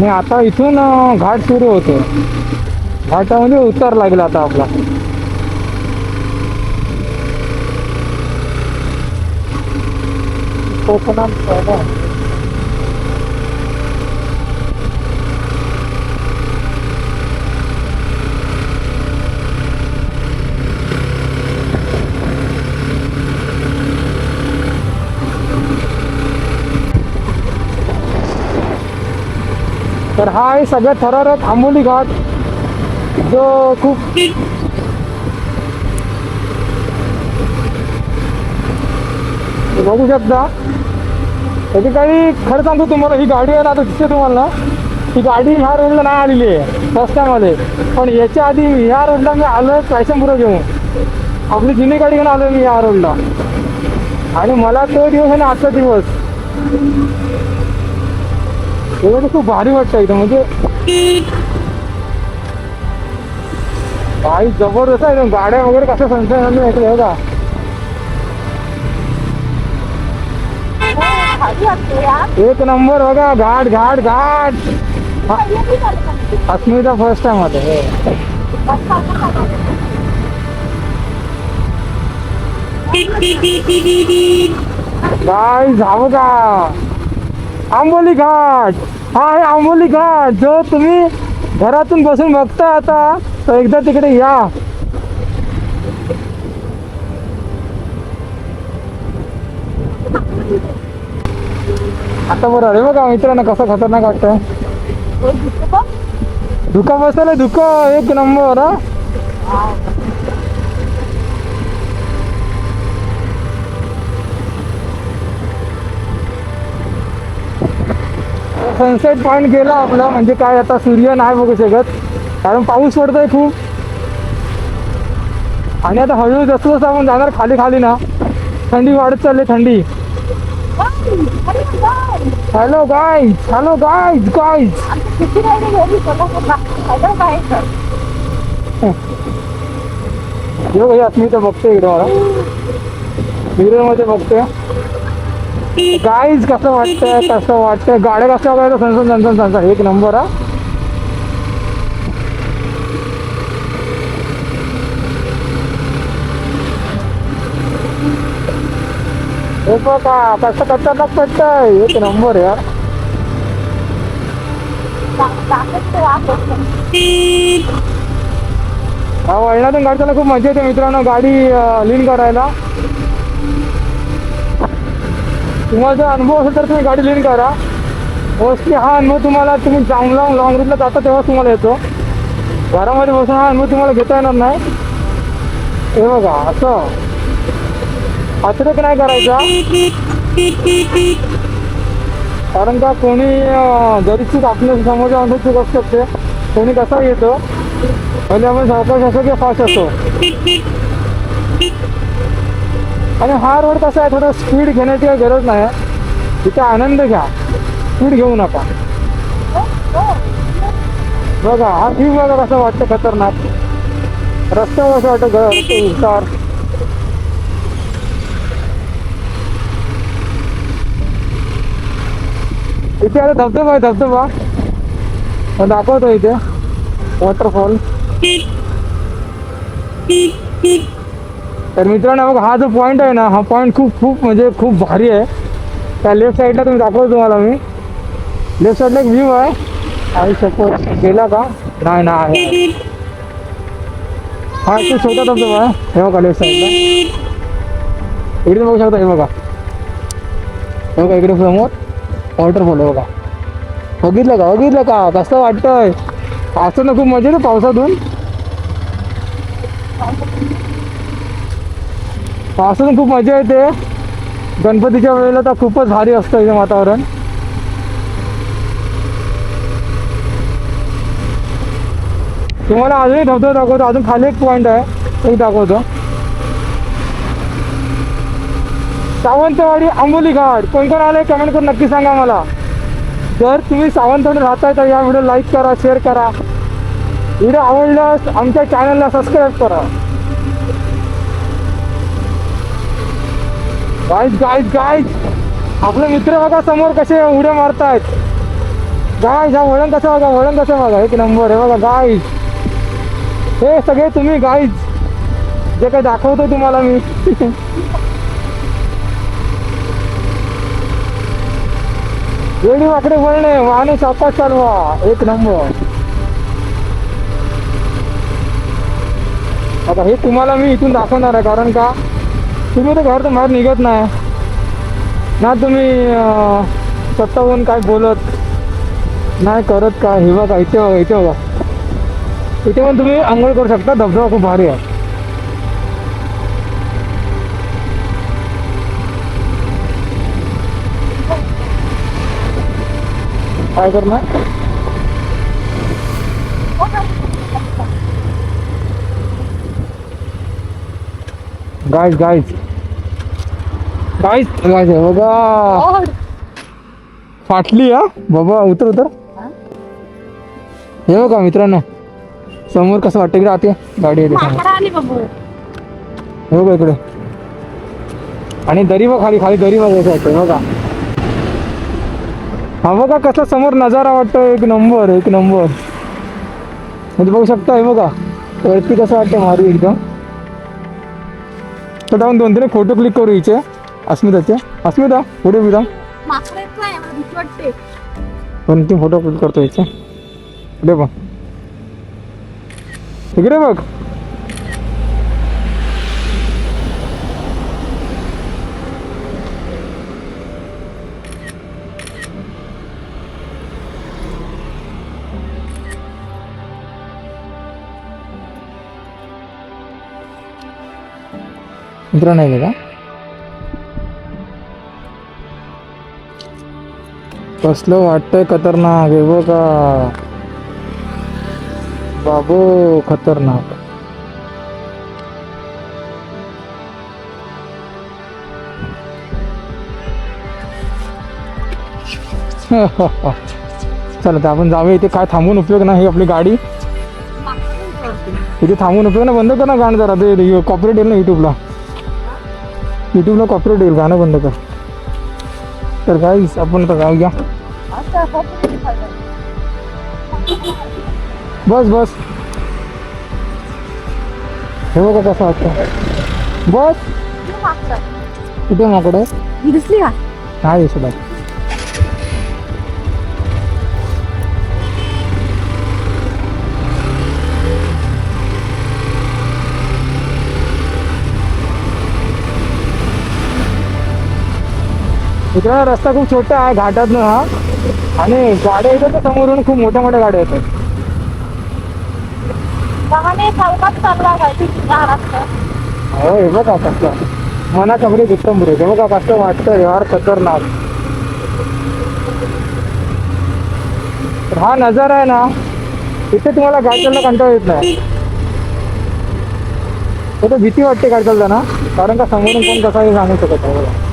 आणि आता इथून घाट सुरू होतो. घाटामध्ये उतार लागला आता आपला. कोकणात तर हा आहे सगळ्यात थरारक आंबोली घाट, जो खूप बघू शकता. त्याची काही खरं सांगतो तुम्हाला, ही गाडी आहे ना आता दिसते तुम्हाला, ही गाडी ह्या रोडला नाही आलेली आहे फर्स्ट टाइम आले. पण याच्या आधी ह्या रोडला मी आलो पैशांपुरं घेऊन, आपली जुनी गाडी घेऊन आलो मी या रोडला. आणि मला तो दिवस आहे ना आजचा दिवस एवढं खूप भारी वाटतं इथं. म्हणजे काही जबरदस्त आहे. गाड्या वगैरे कसं संचलन आहे का. एक नंबर बघा. घाट घाट घाट. अस्मिता फर्स्ट टाइम आले. काय जाऊ का आंबोली घाट. हा आहे आंबोली घाट, जो तुम्ही घरातून बसून बघता. आता तर एकदा तिकडे या. आता बरं अरे बघा मित्रांनो कसं खतरनाक वाटतंय. धुका बसला धुका एक नंबर. सनसेट पॉईंट गेला आपला. म्हणजे काय आता सूर्य नाही बघू शकत कारण पाऊस पडतोय खूप. आणि आता हळूहळू जसं जसं आपण जाणार खाली खाली ना, थंडी वाढत चालली थंडी. Hello guys, hello guys guys. Yo भैया अस्मिता बघते इकडे मला मिरर मध्ये बघते. गाईज कसं वाटतंय कसं वाटतंय. गाड्या कसं वगैरे सनसन एक नंबर. हा हे बघा कसं खतरनाक पडतंय. एक नंबर यार. हा वळणातून गाडताना खूप मजा येते मित्रांनो गाडी लीन करायला. तुम्हाला जर अनुभव असेल तर तुम्ही गाडी लीन करा. मोस्टली हा अनुभव तुम्हाला तुम्ही लॉंग रूटला जाता तेव्हा तुम्हाला येतो. घरामध्ये बसून हा अनुभव तुम्हाला घेता येणार नाही. हे बघा असं अतिरेक नाही करायचा. कारण का कोणी जरी चूक आपल्या समोरच्या अनुभव चूक असू शकते. कोणी कसा येतो म्हणजे आपण सावकाश असो किंवा फास्ट असो. आणि हा रोड कसा आहे थोडं स्पीड घेण्याची काही गरज नाही. तिथे आनंद घ्या, स्पीड घेऊ नका. बघा हा व्ह्यू बघा कसं वाटतं खतरनाक. रस्त्यावर असं वाटतं उतार. इथे आता धबधबा आहे. धबधबा दाखवतो इथे वॉटरफॉल. तर मित्रांनो बघा हा जो पॉईंट आहे ना, हा पॉईंट खूप म्हणजे खूप भारी आहे. त्या लेफ्ट साईडला तुम्ही दाखवतो तुम्हाला मी. लेफ्ट साईडला एक व्ह्यू आहे. आणि सपोज गेला का नाही ना आहे. हा एक छोटा धबधबा आहे. हे बघा लेफ्ट साईडला इकडे बघू शकता. हे बघा इकडे समोर वॉटरफॉल आहे बघा. बघितलं का कसं वाटतंय. असं ना खूप मजा येते पावसातून. पावसातून खूप मजा येते. गणपतीच्या वेळेला तर खूपच भारी असतं इथे वातावरण. तुम्हाला अजूनही धबधबा दाखवतो. अजून खाली एक पॉईंट आहे एक दाखवतो. सावंतवाडी आंबोली घाट. कोण आले कमेंट करून नक्की सांगा मला. जर तुम्ही सावंतवाडी राहताय तर या व्हिडिओ लाईक करा, शेअर करा. व्हिडिओ आवडल्यास आमच्या चॅनलला सबस्क्राईब करा. गाईज आपले मित्र बघा समोर कसे उड्या मारतायत. गाईज हा वळण कसं बघा, वळण कसं बघा, एक नंबर आहे बघा गाईज. हे सगळे तुम्ही गाईज जे काही दाखवतो तुम्हाला मी. वेळी वाकडे वळणे, वाहने सावकाश चालवा, एक नंबर. आता हे तुम्हाला मी इथून दाखवणार आहे, कारण का तुम्ही तर घरातून बाहेर निघत नाही ना, तुम्ही स्वतःहून काय बोलत नाही करत काय. हे बघा इथे बघा, इथे बघा, इथे पण तुम्ही आंघोळ करू शकता. धबधबा खूप भारी आहे. काय करणार गाईज, गाईज गाईज गाईज बघा, फाटली हा बाबा. उतर उतर. हे बघा मित्रांनो, समोर कसं वाटतं की राहते गाडी येते समोर. हे बघा इकडे, आणि दरी बघ खाली, खाली दरी बघायचं वाटतं बघा. हा बघा कसा समोर नजारा वाटतो, एक नंबर, एक नंबर. म्हणजे बघू शकता, हे बघा वरती कसं वाटतं भारी एकदम. तर जाऊन 2-3 फोटो क्लिक करू इथे अस्मिताचे. अस्मिता पुढे बी जाऊ, पण ती फोटो क्लिक करतो इथे. पुढे बघ, इकडे बघ. मित्र नाही का, कसलं वाटतंय खतरनाक. हे बघा बाबू, खतरनाक. चला तर आपण जाऊया. इथे काय थांबून उपयोग नाही, आपली गाडी इथे थांबून उपयोग ना. बंद कर ना गाणं जरा, ते कॉपरेट येईल ना युट्यूबला. युट्यूबला कॉपरेट येईल, गाणं बंद कर. तर गाईस आपण तर जाऊया. बस बस, हे बघा कसं वाटतं. बस कुठे माकड आहे, दिसली का? नाही दिसत आहे. इकडे रस्ता खूप छोटा आहे घाटातनं हा, आणि गाड्या येतात तर समोरून खूप मोठ्या मोठ्या गाड्या येतात. हो हे बघा कसं मनाच्या मध्ये उत्तम बुरे. हे बघा कसं वाटतं यार, खतरनाक. तर हा नजारा आहे ना, इथे तुम्हाला गाडी चालणं कंटाळा येत नाही. तर भीती वाटते गाडी चालताना, कारण का समोरून कोण कसा हे सांगू शकत नाही. बघा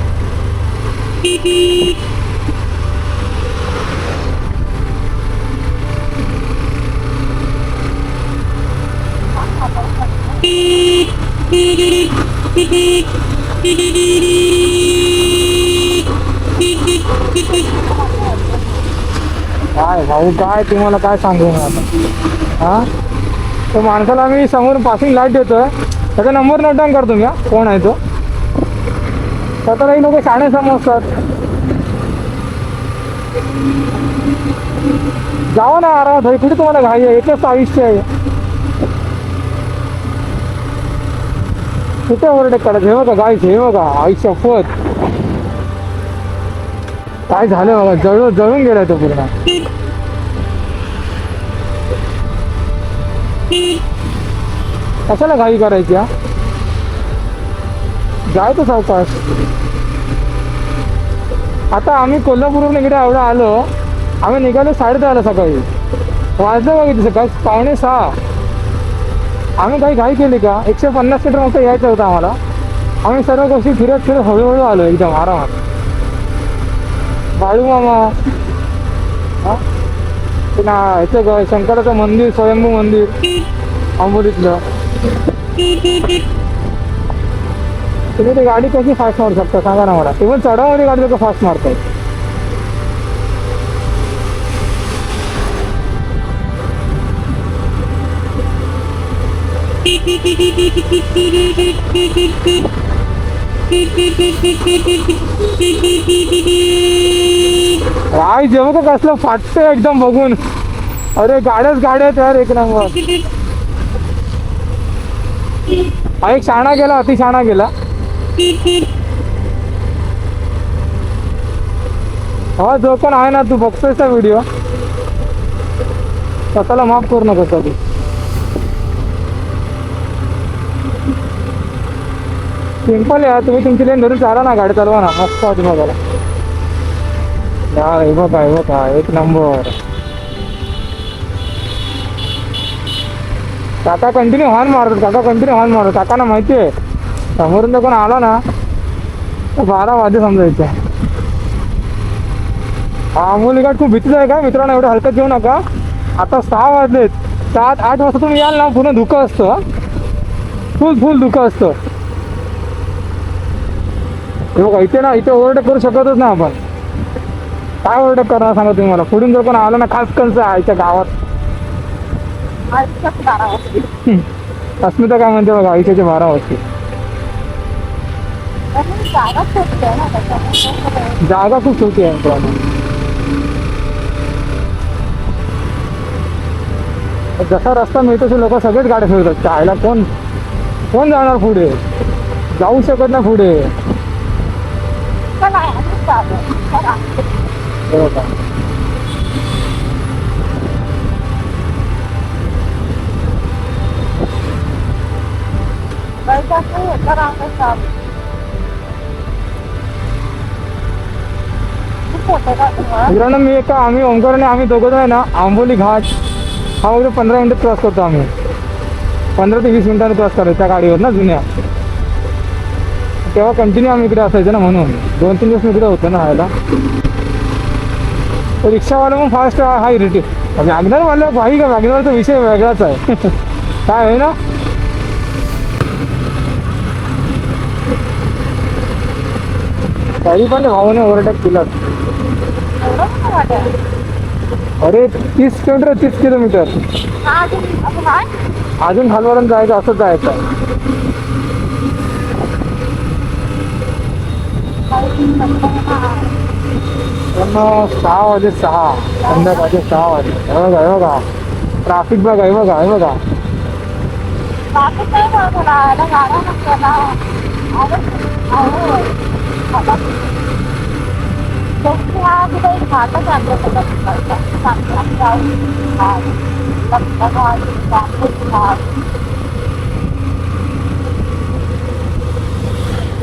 काय भाऊ, काय तुम्हाला काय सांगू मी आता. हा तर माणसाला मी समोर पासिंग लाईट देतोय, त्याचा नंबर नोट डाऊन करतो मी. कोण आहे तो, स्वतःलाही लोक शाणे समजतात. जाऊ ना आरामात, कुठे तुम्हाला घाई आहे, एकच आयुष्य आहे. कुठे ओव्हरटेक करायचं. हे बघा गाईस, हे बघा आयुष्य शपथ काय झालं बघा, जळून गेलाय तो पूर्ण. कशाला घाई करायची हा, जायचं सावकाश. आता आम्ही कोल्हापूरवरून इकडे एवढं आलो, आम्ही निघालो 10:30 सकाळी. वाजलं बघितलं सकाळी 5:45. आम्ही काही घाई केली का, 150 मीटर मस्त यायचं होतं आम्हाला. आम्ही सर्व गोष्टी फिरत फिरत हळूहळू आलो एकदम आरामात. बाळू मामा हा पुन्हा ह्याचं शंकराचं मंदिर, स्वयंभू मंदिर आंबोलीतलं. तुम्ही ते गाडी कशी फास्ट मारू शकता सांगा ना मला. इव्हन चढावमध्ये गाडी लोक फास्ट मारतात. काय जेव्हा का कसलं फाटतंय एकदम बघून. अरे गाड्याच गाड्या आहेत यार एक नंबर. हा एक शाणा गेला, अति शाणा गेला. हा जो पण आहे ना, तू बघतोयस का व्हिडिओ, स्वतःला माफ करू नको कधी. सिंपल आहे, तुम्ही तुमची लेन धरून चाला ना, गाडी चालवा ना, मस्त वाटत बघायला. हे बघा, हे बघा, एक नंबर. काका कंटिन्यू हॉर्न मारतात, काका कंटिन्यू हॉर्न मारतात. काकांना माहिती आहे समोरून जर कोण आला ना तर 12 वाजे समजायचे. हा अमोली घाट खूप भीतीच आहे का मित्रांनो, एवढं हलकत घेऊ नका. आता 6 वाजलेत, 7-8 वाजता तुम्ही याल ना पूर्ण धुकं असतं, फुल धुकं असतं. हे बघा इथे ना, इथे ओव्हरटेक करू शकतच ना आपण. काय ओव्हरटेक करणार सांगा तुम्ही मला. पुढून जर कोण आलं ना, खास कंच आईच्या गावात. अस्मिता काय म्हणते बघा, आयुष्याचे 12 वाजते. जागा खूप छोटी आहे मित्रांनो. जसा रस्ता मिळतो ते लोक सगळेच गाड्या फिरतात. चायला कोण कोण जाणार पुढे, जाऊ शकत ना पुढे. मित्रांनो मी एका आम्ही ओमकारने आम्ही दोघं आहे ना, आंबोली घाट हा वगैरे 15 मिनिटात क्रॉस करतो आम्ही. 15 ते 20 मिनिटांनी क्रॉस करायचं त्या गाडीवर ना जुन्या. तेव्हा कंटिन्यू आम्ही इकडे असायचं ना, म्हणून 2-3 दिवस इकडे होतं ना राहायला. तर रिक्षावाला पण फास्ट हा इरिटेट. वॅगनरवाला भाई का, वॅगनरचा विषय वेगळाच आहे. काय आहे ना, तरी पण भावाने ओव्हरटेक केला. अरे 30 किलोमीटर, 30 किलोमीटर अजून खालवरून जायचं, असंच जायचं. 6 वाजे, 6 संध्याकाळचे 6 वाजे. हे बघा, हे बघा ट्राफिक बघा, हे बघा, हे बघा.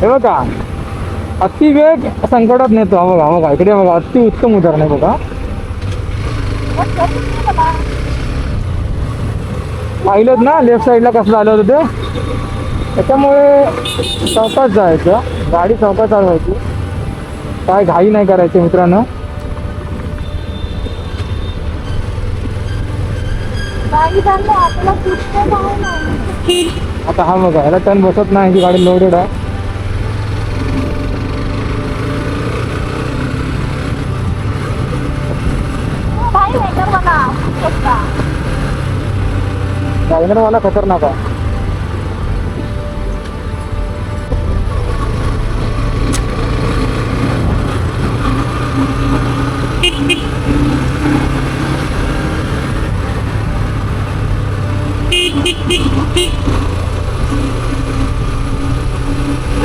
हे बघा अति वेग संकटात नेतो. हा बघा, बघा इकडे बघा, अति उत्तम उदाहरण आहे बघा. पाहिलं ना लेफ्ट साईडला कसं आलं होतं ते. त्याच्यामुळे चौकात जायचं, गाडी चौकात चालवायची, काय घाई नाही करायची मित्रांनो. आता हा बघा, ह्याला टर्न बसत नाही, ही गाडी लोडेड आहे. वॅगनरवाला खतरनाक आहे.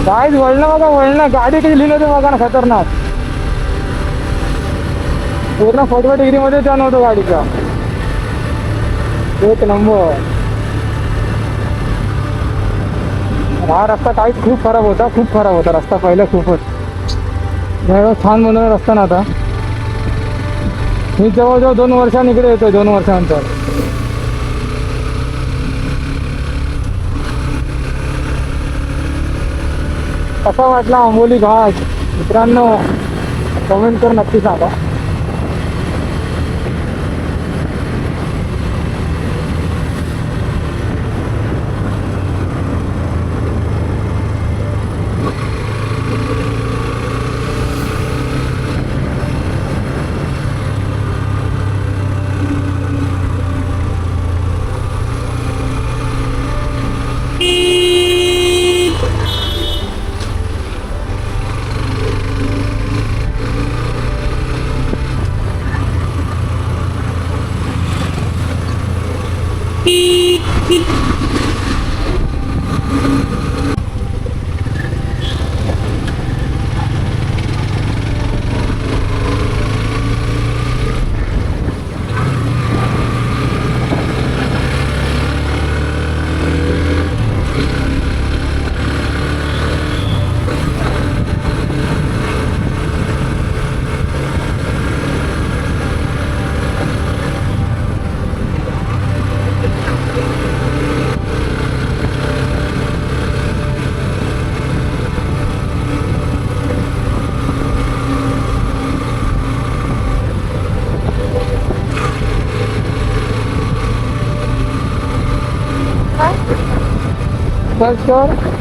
काय वळणं बघा, वळणं गाडी कशी लिहिलं होते बघा ना, खतरनाक. पूर्ण 45 डिग्रीमध्ये टर्न होतो गाडीचा, एक नंबर. हा रस्ता काहीच खूप खराब होता, खूप खराब होता रस्ता पहिला खूपच. छान बनवला रस्ता ना आता. मी जवळजवळ 2 वर्षांनी इकडे येतोय, 2 वर्षानंतर. कसा वाटला आंबोली घाट मित्रांनो, कमेंट कर नक्की सांगा. सर्च कर.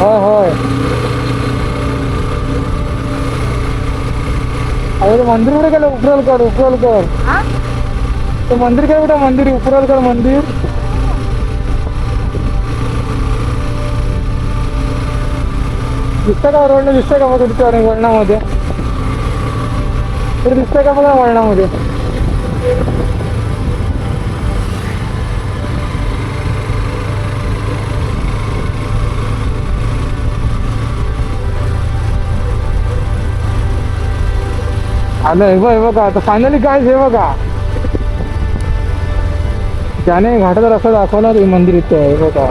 होय होय. अरे मंदिर कुठे गेलं? उपरलकर उपरलकर. ते मंदिर काय कुठे? मंदिर उपरलकर मंदिर. दिसतं का रोडने? दिसतंय का बघा तिथे वळणामध्ये? तर दिसतंय का बघा वळणामध्ये? आलं हे बघा. आता फायनली काय हे बघा, त्याने घाटाचा रस्ता दाखवला. ते मंदिर इथे आहे बघा.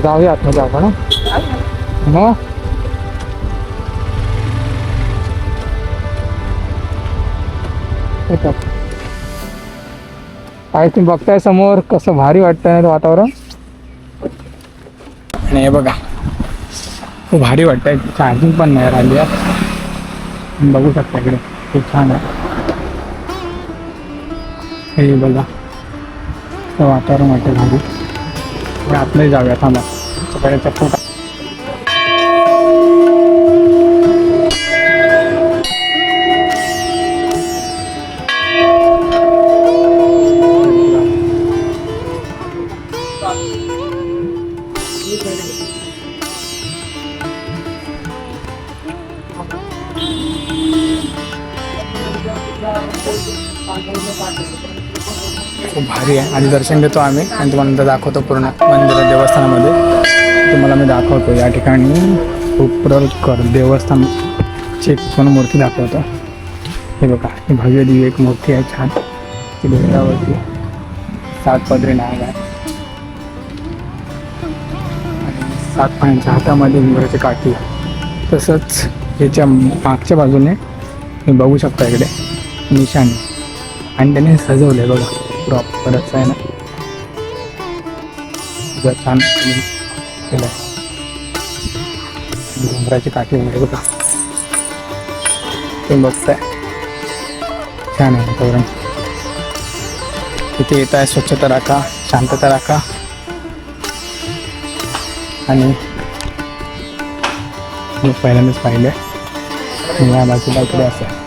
जाऊया आतमध्ये आपण. मग काय तुम्ही बघताय समोर कसं भारी वाटतंय वातावरण. आणि हे बघा खूप भारी वाटतंय. चार्जिंग पण नाही राहिली आहे. बघू शकता इकडे खूप छान आहे हे बघा. वातावरण वाटतं भारी. आतमध्ये जाऊया थांबा. सकाळचा फोटा खूप भारी आहे. आधी दर्शन घेतो आम्ही आणि तुम्हाला नंतर दाखवतो पूर्ण मंदिर देवस्थानामध्ये. तुम्हाला मी दाखवतो या ठिकाणी उपरलकर देवस्थानची एक सोन मूर्ती दाखवतो. हे बघा ही भव्य दिव्य एक मूर्ती आहे छान. ती डोंगरावरती 7 पदरी नाग आहे आणि 7 पायांच्या हातामध्ये उंबराची काठी. तसंच ह्याच्या मागच्या बाजूने तुम्ही बघू शकता इकडे निशाणी आणि त्याने सजवलं आहे बघा. प्रॉपरच आहे ना, छान केलं आहे. डोंगराची काठी वगैरे बघा ते बघताय. छान आहे वातावरण. इथे येत आहे स्वच्छता राखा, शांतता राखा. आणि मी पहिल्यांदाच पाहिलं या बाजूला इकडे असं.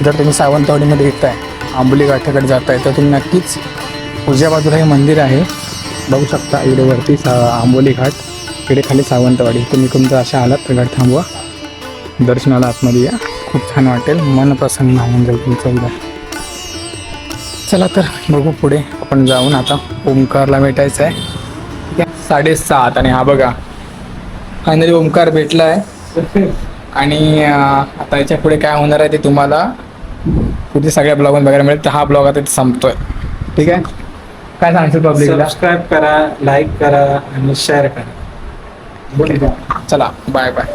जर तुम्ही सावंतवाडीमध्ये येताय, आंबोली घाटाकडे जाताय, तर तुम्ही नक्कीच उजव्या बाजूला हे मंदिर आहे बघू शकता. इकडे वरती आंबोली घाट, इकडे खाली सावंतवाडी. तुम्ही तुमचा अशा आलात तर घाट थांबवा, दर्शनाला आतमध्ये या. खूप छान वाटेल, मन प्रसन्न होऊन जाईल तुमचं एकदा. चला तर बघू पुढे आपण जाऊन. आता ओंकारला भेटायचं आहे 7:30. आणि हा बघा फायनली ओमकार भेटला आहे आणि आता याच्या पुढे काय होणार आहे ते तुम्हाला पुढे सगळ्या ब्लॉगमध्ये बघायला मिळेल. तर हा ब्लॉग आता इथे संपतोय. ठीक आहे, काय सांगशील पब्लिकला? सबस्क्राईब करा, लाईक करा आणि शेअर करा. चला बाय बाय.